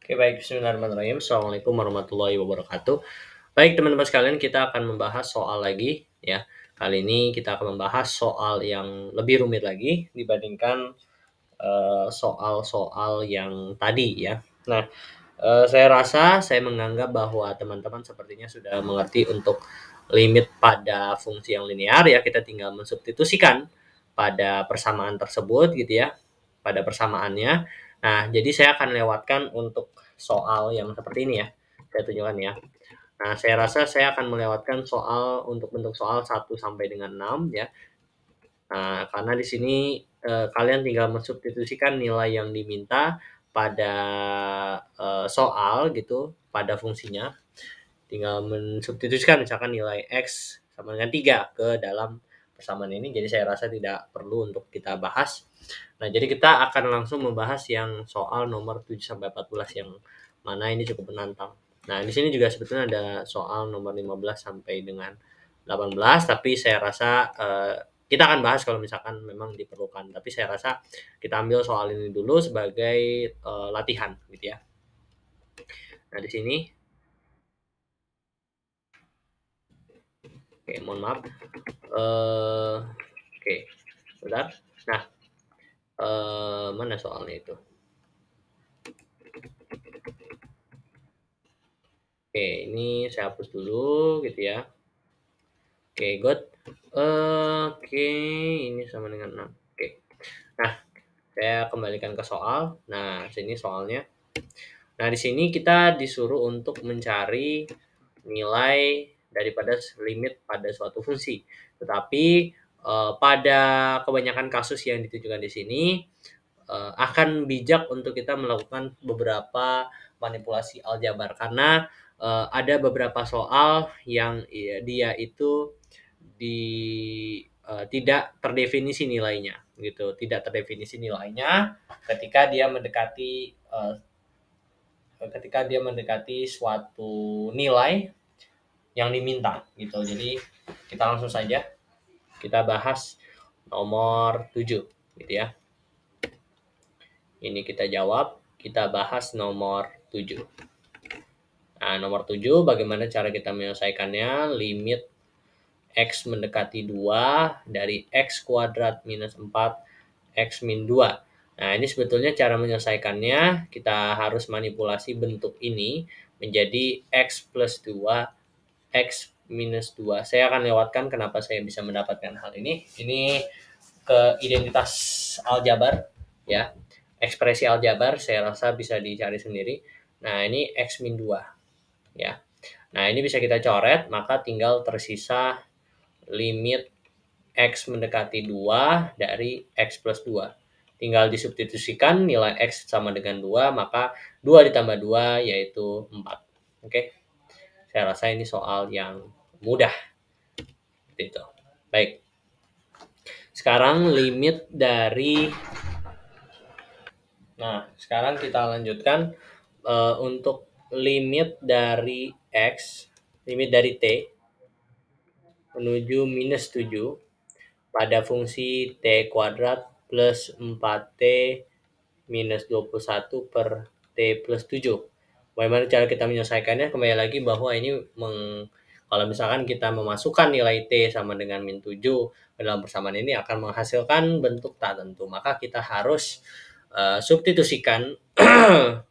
Oke, baik. Bismillahirrahmanirrahim. Assalamualaikum warahmatullahi wabarakatuh. Baik, teman-teman sekalian, kita akan membahas soal lagi ya. Kali ini kita akan membahas soal yang lebih rumit lagi dibandingkan soal-soal yang tadi ya. Nah, saya rasa saya menganggap bahwa teman-teman sepertinya sudah mengerti untuk limit pada fungsi yang linear ya. Kita tinggal mensubstitusikan pada persamaan tersebut gitu ya, pada persamaannya. Nah, jadi saya akan lewatkan untuk soal yang seperti ini ya. Saya tunjukkan ya. Nah, saya rasa saya akan melewatkan soal untuk bentuk soal 1 sampai dengan 6 ya. Nah, karena di sini kalian tinggal mensubstitusikan nilai yang diminta pada soal gitu, pada fungsinya. Tinggal mensubstitusikan misalkan nilai X sama dengan 3 ke dalam persamaan ini. Jadi saya rasa tidak perlu untuk kita bahas. Nah, jadi kita akan langsung membahas yang soal nomor 7 sampai 14 yang mana ini cukup menantang. Nah, di sini juga sebetulnya ada soal nomor 15 sampai dengan 18, tapi saya rasa kita akan bahas kalau misalkan memang diperlukan. Tapi saya rasa kita ambil soal ini dulu sebagai latihan gitu ya. Nah, di sini oke, mohon maaf. Oke, bentar. Nah, mana soalnya itu? Oke, ini saya hapus dulu gitu ya. Oke, good. Oke, ini sama dengan 6. Oke. Nah, saya kembalikan ke soal. Nah, sini soalnya. Nah, di sini kita disuruh untuk mencari nilai daripada limit pada suatu fungsi. Tetapi pada kebanyakan kasus yang ditunjukkan di sini akan bijak untuk kita melakukan beberapa manipulasi aljabar karena ada beberapa soal yang dia itu tidak terdefinisi nilainya gitu, tidak terdefinisi nilainya ketika dia mendekati suatu nilai yang diminta gitu. Jadi kita langsung saja kita bahas nomor 7 gitu ya. Ini kita jawab, kita bahas nomor 7. Nah, nomor 7 bagaimana cara kita menyelesaikannya? Limit X mendekati 2 dari X kuadrat minus 4 X min 2. Nah, ini sebetulnya cara menyelesaikannya, kita harus manipulasi bentuk ini menjadi X plus 2, X minus 2. Saya akan lewatkan kenapa saya bisa mendapatkan hal ini. Ini ke identitas aljabar, ya. Ekspresi aljabar saya rasa bisa dicari sendiri. Nah, ini X min 2, ya. Nah, ini bisa kita coret, maka tinggal tersisa limit X mendekati 2 dari X plus 2. Tinggal disubstitusikan nilai X sama dengan 2, maka 2 ditambah 2 yaitu 4. Oke, saya rasa ini soal yang mudah. Itu. Baik. Sekarang limit dari... Nah, sekarang kita lanjutkan untuk limit dari X, limit dari T menuju minus 7 pada fungsi T kuadrat plus 4T minus 21 per T plus 7. Bagaimana cara kita menyelesaikannya? Kembali lagi bahwa ini kalau misalkan kita memasukkan nilai T sama dengan min 7 ke dalam persamaan ini akan menghasilkan bentuk tak tentu. Maka kita harus substitusikan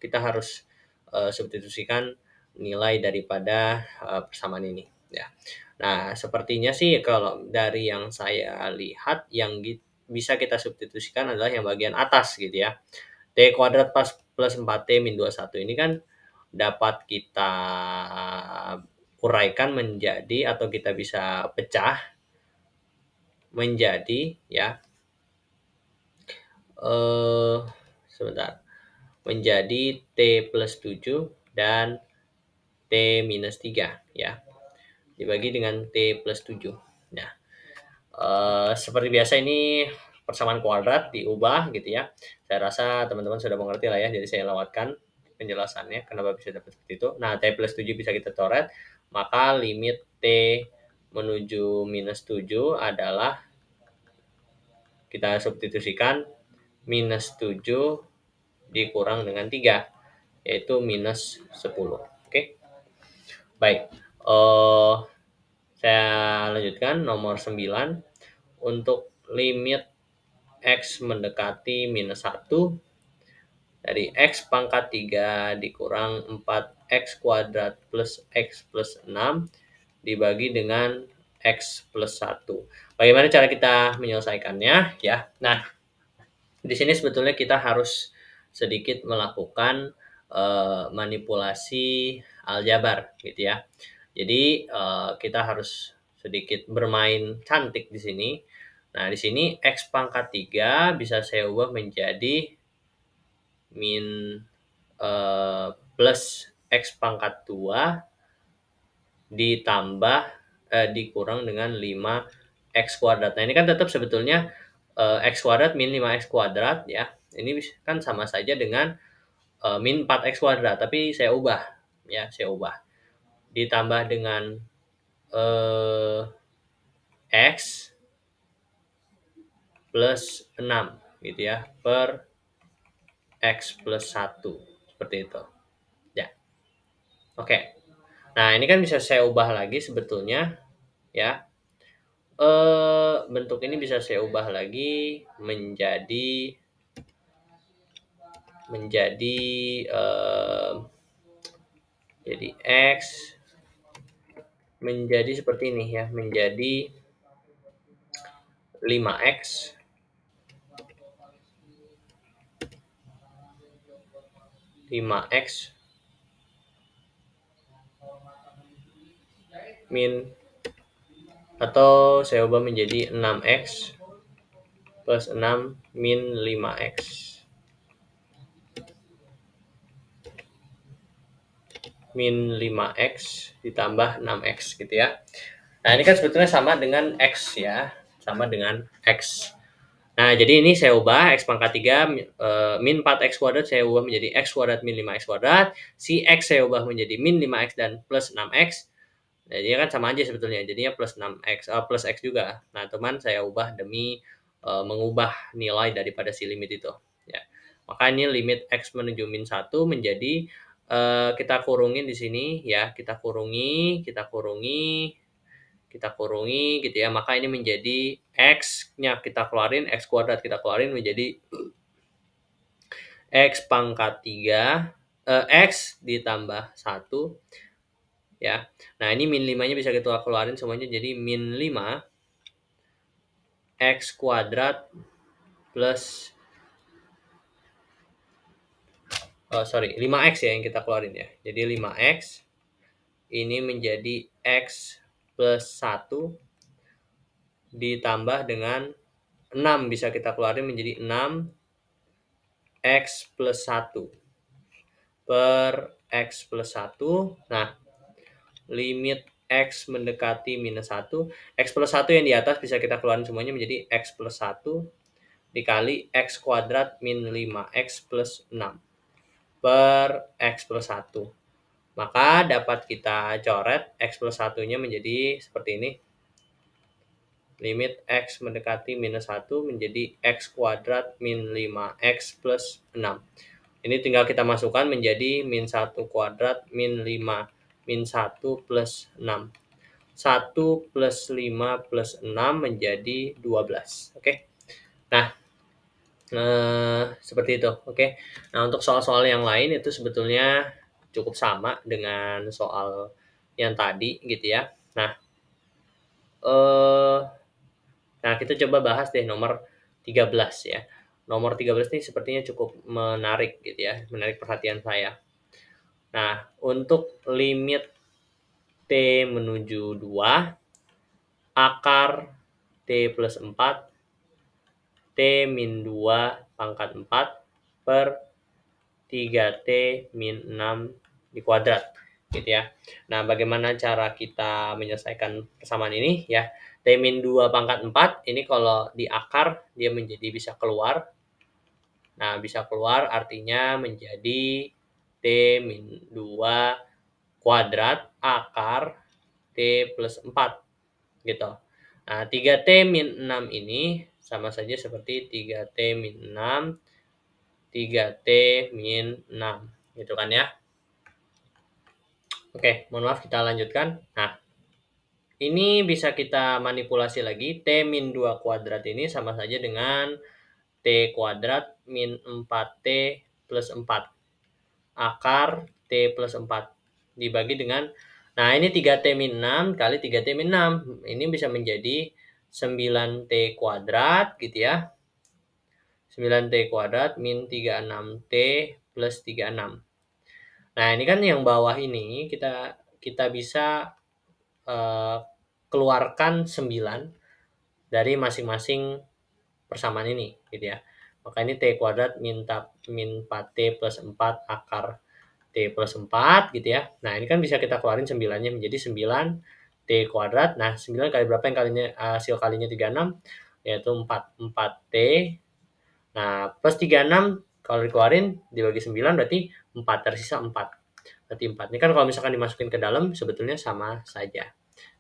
kita harus substitusikan nilai daripada persamaan ini ya. Nah, sepertinya sih kalau dari yang saya lihat yang bisa kita substitusikan adalah yang bagian atas gitu ya. T kuadrat plus 4T min 21 ini kan dapat kita uraikan menjadi atau kita bisa pecah menjadi ya sebentar, menjadi T plus 7 dan T minus 3 ya, dibagi dengan T plus 7. Nah, seperti biasa ini persamaan kuadrat diubah gitu ya. Saya rasa teman-teman sudah mengerti lah ya, jadi saya lewatkan penjelasannya kenapa bisa dapat seperti itu. Nah, T plus 7 bisa kita coret, maka limit T menuju minus 7 adalah kita substitusikan minus 7 dikurang dengan 3. yaitu minus 10. Oke. Baik. Eh saya lanjutkan nomor 9. Untuk limit X mendekati minus 1 dari X pangkat 3 dikurang 4X kuadrat plus X plus 6 dibagi dengan X plus 1. Bagaimana cara kita menyelesaikannya? Ya, nah, di sini sebetulnya kita harus sedikit melakukan manipulasi aljabar gitu ya. Jadi kita harus sedikit bermain cantik di sini. Nah, di sini X pangkat 3 bisa saya ubah menjadi min plus X pangkat 2 ditambah dikurang dengan 5X kuadrat. Nah, ini kan tetap sebetulnya X kuadrat min 5X kuadrat ya. Ini kan sama saja dengan min 4X kuadrat, tapi saya ubah ya, saya ubah. Ditambah dengan X plus 6 gitu ya, per X plus 1 seperti itu. Ya. Oke. Nah, ini kan bisa saya ubah lagi sebetulnya ya. Bentuk ini bisa saya ubah lagi menjadi jadi X menjadi seperti ini ya, menjadi 5X min, atau saya ubah menjadi 6X plus 6 min 5X. Min 5X ditambah 6X gitu ya. Nah, ini kan sebetulnya sama dengan X ya. Sama dengan X. Nah, jadi ini saya ubah X pangkat 3 min 4X kuadrat saya ubah menjadi X kuadrat min 5X kuadrat. Si X saya ubah menjadi min 5X dan plus 6X. Nah, jadi kan sama aja sebetulnya. Jadinya plus 6X, plus X juga. Nah, teman saya ubah demi mengubah nilai daripada si limit itu. Ya. Maka ini limit X menuju min 1 menjadi kita kurungin di sini ya, kita kurungi gitu ya. Maka ini menjadi X-nya kita keluarin, X kuadrat kita keluarin menjadi X pangkat 3 X ditambah 1 ya. Nah, ini min 5-nya bisa kita keluarin semuanya jadi min 5 X kuadrat plus 5X ya yang kita keluarin ya. Jadi 5X ini menjadi X plus 1 ditambah dengan 6 bisa kita keluarin menjadi 6X plus 1 per X plus 1. Nah, limit X mendekati minus 1. X plus 1 yang di atas bisa kita keluarin semuanya menjadi X plus 1 dikali X kuadrat min 5X plus 6 per X plus 1. Maka dapat kita coret X plus 1-nya menjadi seperti ini. Limit X mendekati minus 1 menjadi X kuadrat min 5X plus 6. Ini tinggal kita masukkan menjadi min 1 kuadrat min 5 min 1 plus 6. 1 plus 5 plus 6 menjadi 12. Oke. Nah, seperti itu. Oke. Nah, untuk soal-soal yang lain itu sebetulnya cukup sama dengan soal yang tadi gitu ya. Nah, kita coba bahas deh nomor 13 ya. Nomor 13 ini sepertinya cukup menarik gitu ya, menarik perhatian saya. Nah, untuk limit T menuju 2, akar T plus 4, T min 2 pangkat 4 per 3T min 6 di kuadrat gitu ya. Nah, bagaimana cara kita menyelesaikan persamaan ini ya? T min 2 pangkat 4 ini kalau di akar dia menjadi bisa keluar. Nah, bisa keluar artinya menjadi T min 2 kuadrat akar T plus 4 gitu. Nah, 3T min 6 ini sama saja seperti 3T min 6, 3T min 6. gitu kan ya. Oke, mohon maaf kita lanjutkan. Nah, ini bisa kita manipulasi lagi. T min 2 kuadrat ini sama saja dengan T kuadrat min 4T plus 4. Akar T plus 4. Dibagi dengan, nah ini 3T min 6 kali 3T min 6. Ini bisa menjadi 9T kuadrat gitu ya. 9T kuadrat min 36T plus 36. Nah, ini kan yang bawah ini kita bisa keluarkan 9 dari masing-masing persamaan ini gitu ya. Maka ini T kuadrat min 4T plus 4 akar T plus 4 gitu ya. Nah, ini kan bisa kita keluarin 9-nya menjadi 9 T kuadrat. Nah, 9 kali berapa yang kalinya hasil kalinya 36 yaitu 4T. Nah, plus 36 kalau dikeluarin dibagi 9 berarti 4, tersisa 4. Berarti 4. Ini kan kalau misalkan dimasukin ke dalam sebetulnya sama saja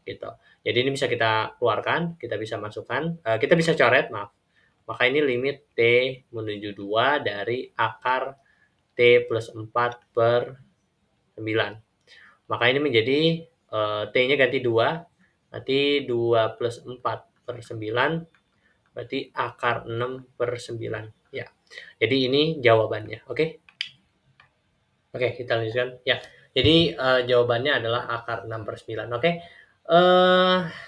gitu. Jadi ini bisa kita keluarkan, kita bisa masukkan, kita bisa coret, maaf. Maka ini limit T menuju 2 dari akar T plus 4 per 9. Maka ini menjadi T-nya ganti 2, berarti 2 plus 4 per 9, berarti akar 6 per 9. Ya, jadi ini jawabannya, oke? Oke, kita lanjutkan. Ya, jadi jawabannya adalah akar 6 per 9, oke?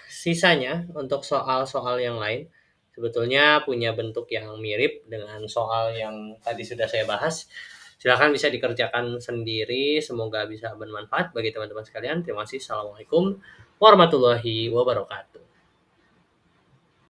Sisanya untuk soal-soal yang lain sebetulnya punya bentuk yang mirip dengan soal yang tadi sudah saya bahas. Silakan bisa dikerjakan sendiri. Semoga bisa bermanfaat bagi teman-teman sekalian. Terima kasih. Assalamualaikum warahmatullahi wabarakatuh.